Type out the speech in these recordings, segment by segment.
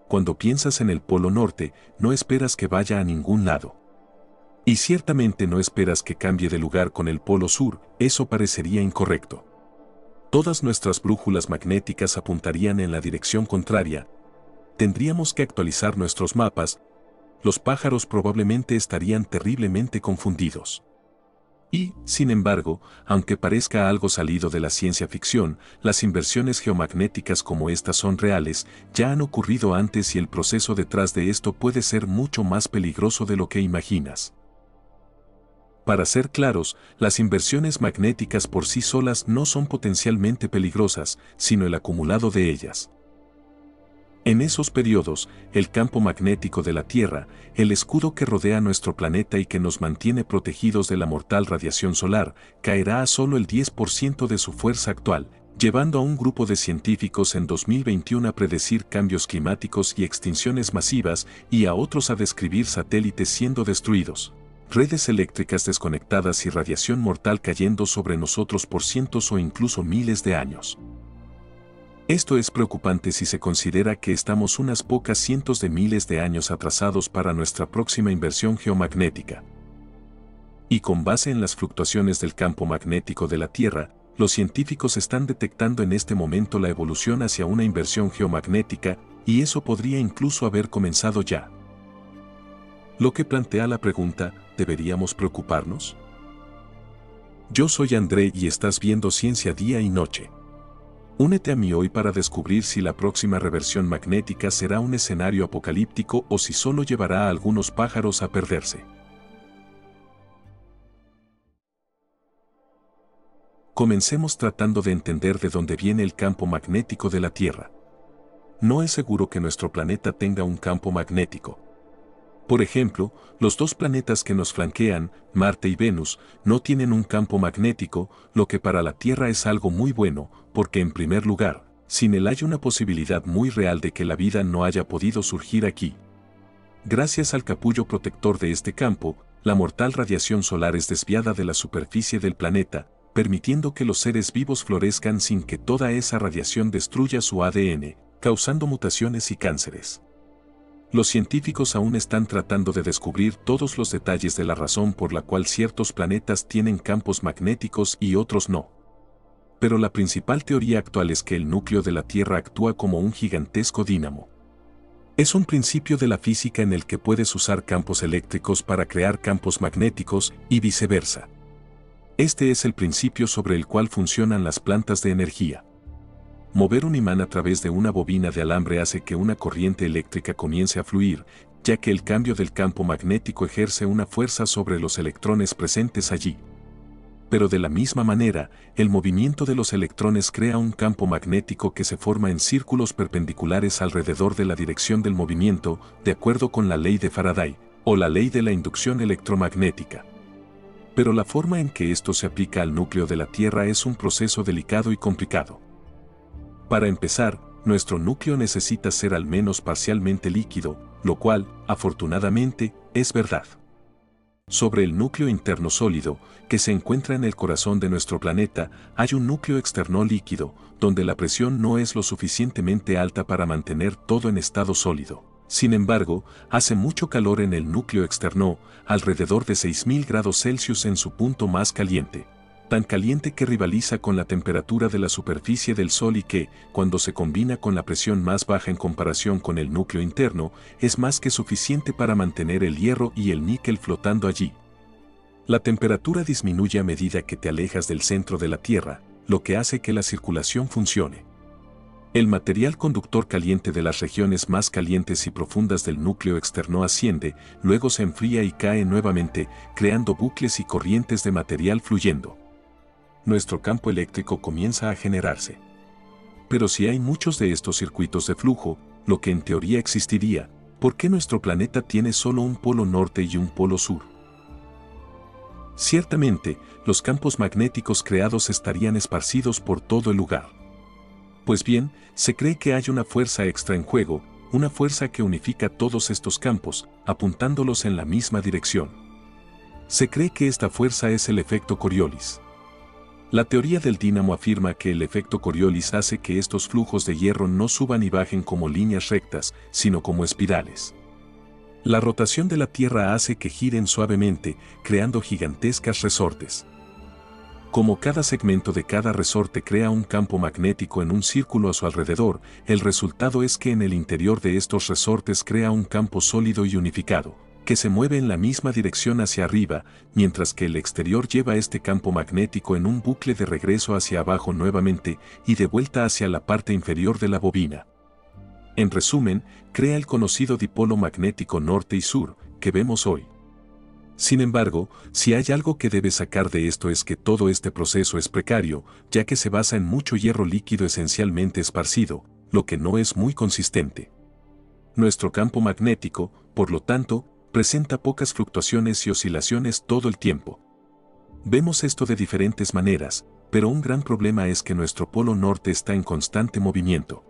cuando piensas en el Polo Norte, no esperas que vaya a ningún lado. Y ciertamente no esperas que cambie de lugar con el Polo Sur, eso parecería incorrecto. Todas nuestras brújulas magnéticas apuntarían en la dirección contraria. Tendríamos que actualizar nuestros mapas. Los pájaros probablemente estarían terriblemente confundidos. Y, sin embargo, aunque parezca algo salido de la ciencia ficción, las inversiones geomagnéticas como estas son reales, ya han ocurrido antes y el proceso detrás de esto puede ser mucho más peligroso de lo que imaginas. Para ser claros, las inversiones magnéticas por sí solas no son potencialmente peligrosas, sino el acumulado de ellas. En esos periodos, el campo magnético de la Tierra, el escudo que rodea nuestro planeta y que nos mantiene protegidos de la mortal radiación solar, caerá a solo el 10% de su fuerza actual, llevando a un grupo de científicos en 2021 a predecir cambios climáticos y extinciones masivas y a otros a describir satélites siendo destruidos, redes eléctricas desconectadas y radiación mortal cayendo sobre nosotros por cientos o incluso miles de años. Esto es preocupante si se considera que estamos unas pocas cientos de miles de años atrasados para nuestra próxima inversión geomagnética. Y con base en las fluctuaciones del campo magnético de la Tierra, los científicos están detectando en este momento la evolución hacia una inversión geomagnética, y eso podría incluso haber comenzado ya. Lo que plantea la pregunta, ¿deberíamos preocuparnos? Yo soy André y estás viendo Ciencia Día y Noche. Únete a mí hoy para descubrir si la próxima reversión magnética será un escenario apocalíptico o si solo llevará a algunos pájaros a perderse. Comencemos tratando de entender de dónde viene el campo magnético de la Tierra. No es seguro que nuestro planeta tenga un campo magnético. Por ejemplo, los dos planetas que nos flanquean, Marte y Venus, no tienen un campo magnético, lo que para la Tierra es algo muy bueno, porque en primer lugar, sin él hay una posibilidad muy real de que la vida no haya podido surgir aquí. Gracias al capullo protector de este campo, la mortal radiación solar es desviada de la superficie del planeta, permitiendo que los seres vivos florezcan sin que toda esa radiación destruya su ADN, causando mutaciones y cánceres. Los científicos aún están tratando de descubrir todos los detalles de la razón por la cual ciertos planetas tienen campos magnéticos y otros no. Pero la principal teoría actual es que el núcleo de la Tierra actúa como un gigantesco dínamo. Es un principio de la física en el que puedes usar campos eléctricos para crear campos magnéticos y viceversa. Este es el principio sobre el cual funcionan las plantas de energía. Mover un imán a través de una bobina de alambre hace que una corriente eléctrica comience a fluir, ya que el cambio del campo magnético ejerce una fuerza sobre los electrones presentes allí. Pero de la misma manera, el movimiento de los electrones crea un campo magnético que se forma en círculos perpendiculares alrededor de la dirección del movimiento, de acuerdo con la ley de Faraday, o la ley de la inducción electromagnética. Pero la forma en que esto se aplica al núcleo de la Tierra es un proceso delicado y complicado. Para empezar, nuestro núcleo necesita ser al menos parcialmente líquido, lo cual, afortunadamente, es verdad. Sobre el núcleo interno sólido, que se encuentra en el corazón de nuestro planeta, hay un núcleo externo líquido, donde la presión no es lo suficientemente alta para mantener todo en estado sólido. Sin embargo, hace mucho calor en el núcleo externo, alrededor de 6000 grados Celsius en su punto más caliente. Tan caliente que rivaliza con la temperatura de la superficie del Sol y que, cuando se combina con la presión más baja en comparación con el núcleo interno, es más que suficiente para mantener el hierro y el níquel flotando allí. La temperatura disminuye a medida que te alejas del centro de la Tierra, lo que hace que la circulación funcione. El material conductor caliente de las regiones más calientes y profundas del núcleo externo asciende, luego se enfría y cae nuevamente, creando bucles y corrientes de material fluyendo. Nuestro campo eléctrico comienza a generarse. Pero si hay muchos de estos circuitos de flujo, lo que en teoría existiría, ¿por qué nuestro planeta tiene solo un polo norte y un polo sur? Ciertamente, los campos magnéticos creados estarían esparcidos por todo el lugar. Pues bien, se cree que hay una fuerza extra en juego, una fuerza que unifica todos estos campos, apuntándolos en la misma dirección. Se cree que esta fuerza es el efecto Coriolis. La teoría del dínamo afirma que el efecto Coriolis hace que estos flujos de hierro no suban y bajen como líneas rectas, sino como espirales. La rotación de la Tierra hace que giren suavemente, creando gigantescas resortes. Como cada segmento de cada resorte crea un campo magnético en un círculo a su alrededor, el resultado es que en el interior de estos resortes crea un campo sólido y unificado, que se mueve en la misma dirección hacia arriba, mientras que el exterior lleva este campo magnético en un bucle de regreso hacia abajo nuevamente y de vuelta hacia la parte inferior de la bobina. En resumen, crea el conocido dipolo magnético norte y sur, que vemos hoy. Sin embargo, si hay algo que debes sacar de esto es que todo este proceso es precario, ya que se basa en mucho hierro líquido esencialmente esparcido, lo que no es muy consistente. Nuestro campo magnético, por lo tanto, presenta pocas fluctuaciones y oscilaciones todo el tiempo. Vemos esto de diferentes maneras, pero un gran problema es que nuestro polo norte está en constante movimiento.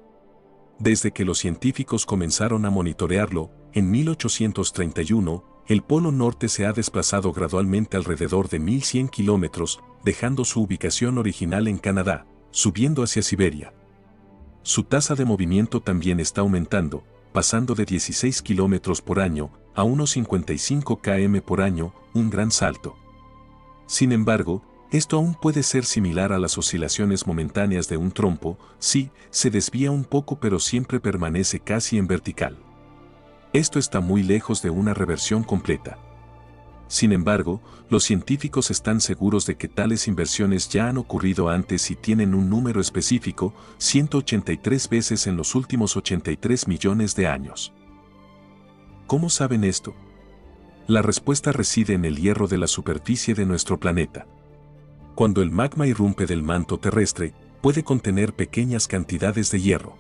Desde que los científicos comenzaron a monitorearlo, en 1831, el polo norte se ha desplazado gradualmente alrededor de 1100 kilómetros, dejando su ubicación original en Canadá, subiendo hacia Siberia. Su tasa de movimiento también está aumentando, pasando de 16 kilómetros por año a unos 55 km por año, un gran salto. Sin embargo, esto aún puede ser similar a las oscilaciones momentáneas de un trompo, sí, se desvía un poco pero siempre permanece casi en vertical. Esto está muy lejos de una reversión completa. Sin embargo, los científicos están seguros de que tales inversiones ya han ocurrido antes y tienen un número específico, 183 veces en los últimos 83 millones de años. ¿Cómo saben esto? La respuesta reside en el hierro de la superficie de nuestro planeta. Cuando el magma irrumpe del manto terrestre, puede contener pequeñas cantidades de hierro.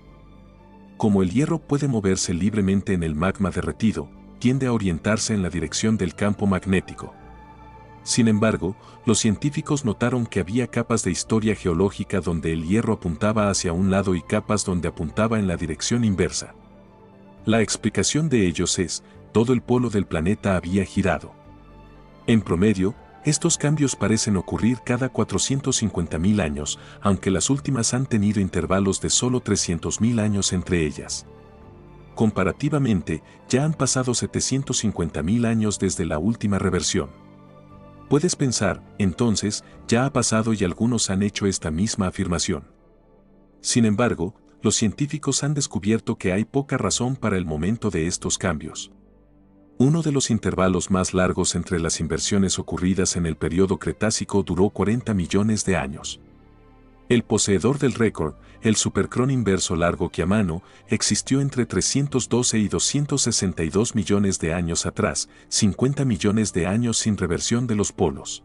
Como el hierro puede moverse libremente en el magma derretido, tiende a orientarse en la dirección del campo magnético. Sin embargo, los científicos notaron que había capas de historia geológica donde el hierro apuntaba hacia un lado y capas donde apuntaba en la dirección inversa. La explicación de ellos es, todo el polo del planeta había girado. En promedio, estos cambios parecen ocurrir cada 450.000 años, aunque las últimas han tenido intervalos de solo 300.000 años entre ellas. Comparativamente, ya han pasado 750.000 años desde la última reversión. Puedes pensar, entonces, ya ha pasado y algunos han hecho esta misma afirmación. Sin embargo, los científicos han descubierto que hay poca razón para el momento de estos cambios. Uno de los intervalos más largos entre las inversiones ocurridas en el período Cretácico duró 40 millones de años. El poseedor del récord, el supercrón inverso largo Kiamano, existió entre 312 y 262 millones de años atrás, 50 millones de años sin reversión de los polos.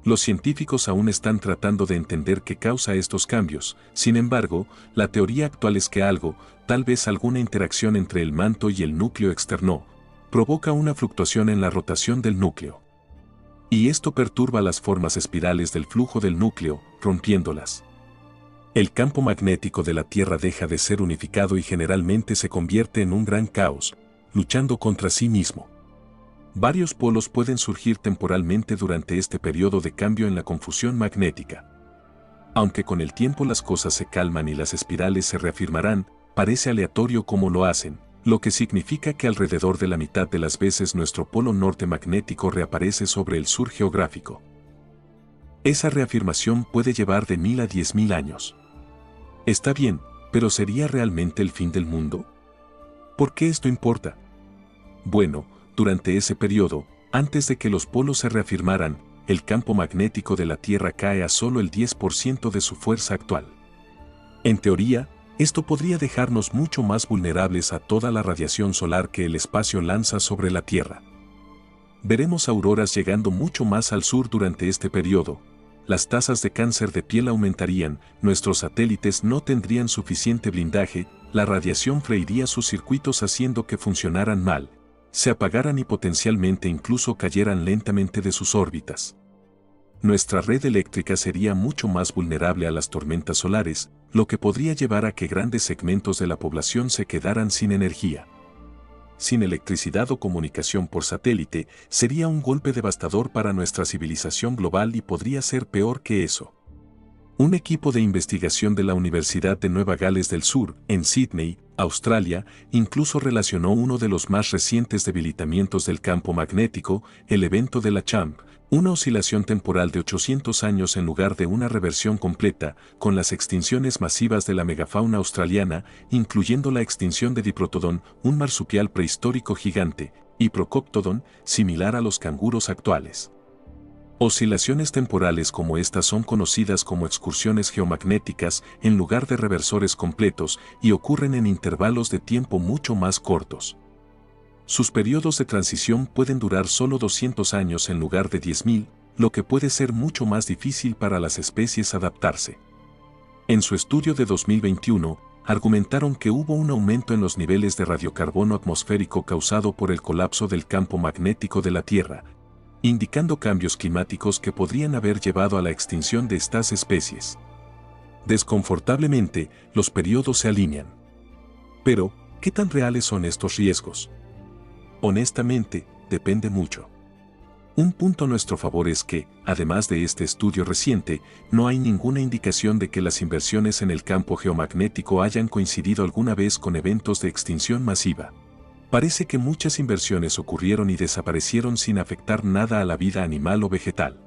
Los científicos aún están tratando de entender qué causa estos cambios, sin embargo, la teoría actual es que algo, tal vez alguna interacción entre el manto y el núcleo externo, provoca una fluctuación en la rotación del núcleo. Y esto perturba las formas espirales del flujo del núcleo, rompiéndolas. El campo magnético de la Tierra deja de ser unificado y generalmente se convierte en un gran caos, luchando contra sí mismo. Varios polos pueden surgir temporalmente durante este periodo de cambio en la confusión magnética. Aunque con el tiempo las cosas se calman y las espirales se reafirmarán, parece aleatorio cómo lo hacen, lo que significa que alrededor de la mitad de las veces nuestro polo norte magnético reaparece sobre el sur geográfico. Esa reafirmación puede llevar de 1000 a 10.000 años. Está bien, pero ¿sería realmente el fin del mundo? ¿Por qué esto importa? Bueno, durante ese periodo, antes de que los polos se reafirmaran, el campo magnético de la Tierra cae a solo el 10% de su fuerza actual. En teoría, esto podría dejarnos mucho más vulnerables a toda la radiación solar que el espacio lanza sobre la Tierra. Veremos auroras llegando mucho más al sur durante este periodo, las tasas de cáncer de piel aumentarían, nuestros satélites no tendrían suficiente blindaje, la radiación freiría sus circuitos haciendo que funcionaran mal, se apagaran y potencialmente incluso cayeran lentamente de sus órbitas. Nuestra red eléctrica sería mucho más vulnerable a las tormentas solares, lo que podría llevar a que grandes segmentos de la población se quedaran sin energía. Sin electricidad o comunicación por satélite, sería un golpe devastador para nuestra civilización global y podría ser peor que eso. Un equipo de investigación de la Universidad de Nueva Gales del Sur, en Sydney, Australia, incluso relacionó uno de los más recientes debilitamientos del campo magnético, el evento de la CHAMP, una oscilación temporal de 800 años en lugar de una reversión completa, con las extinciones masivas de la megafauna australiana, incluyendo la extinción de Diprotodon, un marsupial prehistórico gigante, y Procoptodon, similar a los canguros actuales. Oscilaciones temporales como estas son conocidas como excursiones geomagnéticas en lugar de reversores completos y ocurren en intervalos de tiempo mucho más cortos. Sus periodos de transición pueden durar solo 200 años en lugar de 10.000, lo que puede ser mucho más difícil para las especies adaptarse. En su estudio de 2021, argumentaron que hubo un aumento en los niveles de radiocarbono atmosférico causado por el colapso del campo magnético de la Tierra, indicando cambios climáticos que podrían haber llevado a la extinción de estas especies. Desconfortablemente, los periodos se alinean. Pero, ¿qué tan reales son estos riesgos? Honestamente, depende mucho. Un punto a nuestro favor es que, además de este estudio reciente, no hay ninguna indicación de que las inversiones en el campo geomagnético hayan coincidido alguna vez con eventos de extinción masiva. Parece que muchas inversiones ocurrieron y desaparecieron sin afectar nada a la vida animal o vegetal.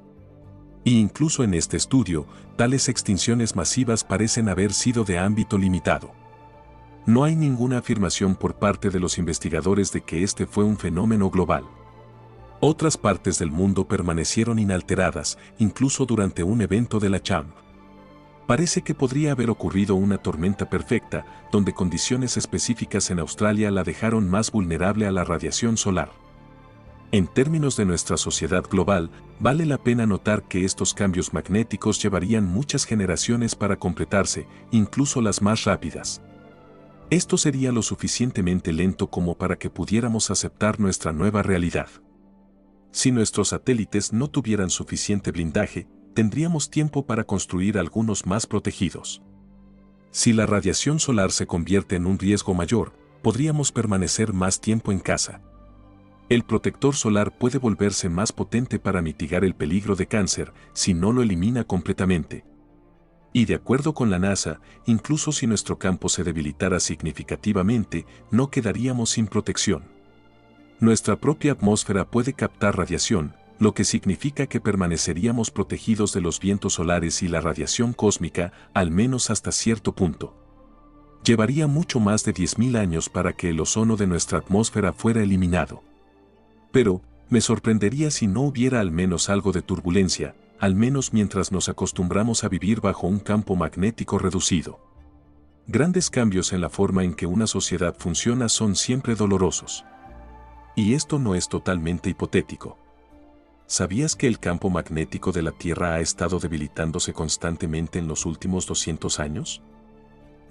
Y incluso en este estudio, tales extinciones masivas parecen haber sido de ámbito limitado. No hay ninguna afirmación por parte de los investigadores de que este fue un fenómeno global. Otras partes del mundo permanecieron inalteradas, incluso durante un evento de la CHAMP. Parece que podría haber ocurrido una tormenta perfecta, donde condiciones específicas en Australia la dejaron más vulnerable a la radiación solar. En términos de nuestra sociedad global, vale la pena notar que estos cambios magnéticos llevarían muchas generaciones para completarse, incluso las más rápidas. Esto sería lo suficientemente lento como para que pudiéramos aceptar nuestra nueva realidad. Si nuestros satélites no tuvieran suficiente blindaje, tendríamos tiempo para construir algunos más protegidos. Si la radiación solar se convierte en un riesgo mayor, podríamos permanecer más tiempo en casa. El protector solar puede volverse más potente para mitigar el peligro de cáncer si no lo elimina completamente. Y de acuerdo con la NASA, incluso si nuestro campo se debilitara significativamente, no quedaríamos sin protección. Nuestra propia atmósfera puede captar radiación, lo que significa que permaneceríamos protegidos de los vientos solares y la radiación cósmica, al menos hasta cierto punto. Llevaría mucho más de 10.000 años para que el ozono de nuestra atmósfera fuera eliminado. Pero, me sorprendería si no hubiera al menos algo de turbulencia, al menos mientras nos acostumbramos a vivir bajo un campo magnético reducido. Grandes cambios en la forma en que una sociedad funciona son siempre dolorosos. Y esto no es totalmente hipotético. ¿Sabías que el campo magnético de la Tierra ha estado debilitándose constantemente en los últimos 200 años?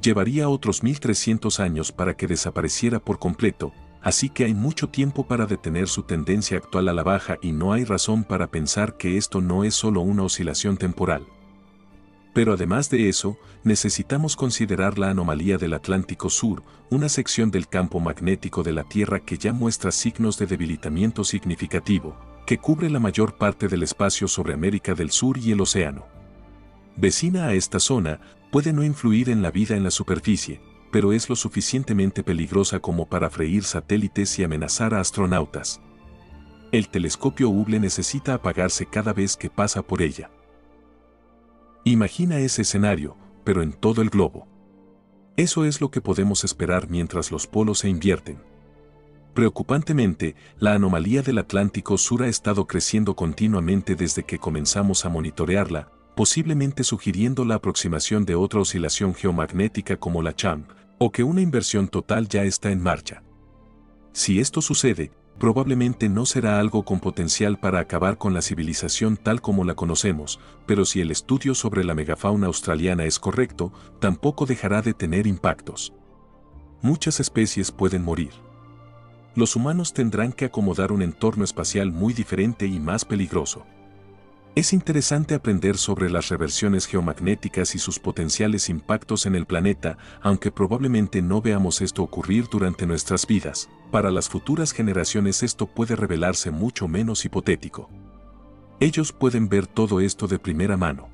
Llevaría otros 1.300 años para que desapareciera por completo, así que hay mucho tiempo para detener su tendencia actual a la baja y no hay razón para pensar que esto no es solo una oscilación temporal. Pero además de eso, necesitamos considerar la anomalía del Atlántico Sur, una sección del campo magnético de la Tierra que ya muestra signos de debilitamiento significativo, que cubre la mayor parte del espacio sobre América del Sur y el océano. Vecina a esta zona, puede no influir en la vida en la superficie, pero es lo suficientemente peligrosa como para freír satélites y amenazar a astronautas. El telescopio Hubble necesita apagarse cada vez que pasa por ella. Imagina ese escenario, pero en todo el globo. Eso es lo que podemos esperar mientras los polos se invierten. Preocupantemente, la anomalía del Atlántico Sur ha estado creciendo continuamente desde que comenzamos a monitorearla, posiblemente sugiriendo la aproximación de otra oscilación geomagnética como la CHAMP, o que una inversión total ya está en marcha. Si esto sucede, probablemente no será algo con potencial para acabar con la civilización tal como la conocemos, pero si el estudio sobre la megafauna australiana es correcto, tampoco dejará de tener impactos. Muchas especies pueden morir. Los humanos tendrán que acomodar un entorno espacial muy diferente y más peligroso. Es interesante aprender sobre las reversiones geomagnéticas y sus potenciales impactos en el planeta, aunque probablemente no veamos esto ocurrir durante nuestras vidas. Para las futuras generaciones esto puede revelarse mucho menos hipotético. Ellos pueden ver todo esto de primera mano.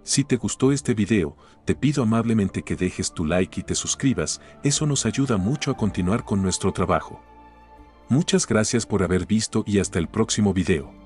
Si te gustó este video, te pido amablemente que dejes tu like y te suscribas, eso nos ayuda mucho a continuar con nuestro trabajo. Muchas gracias por haber visto y hasta el próximo video.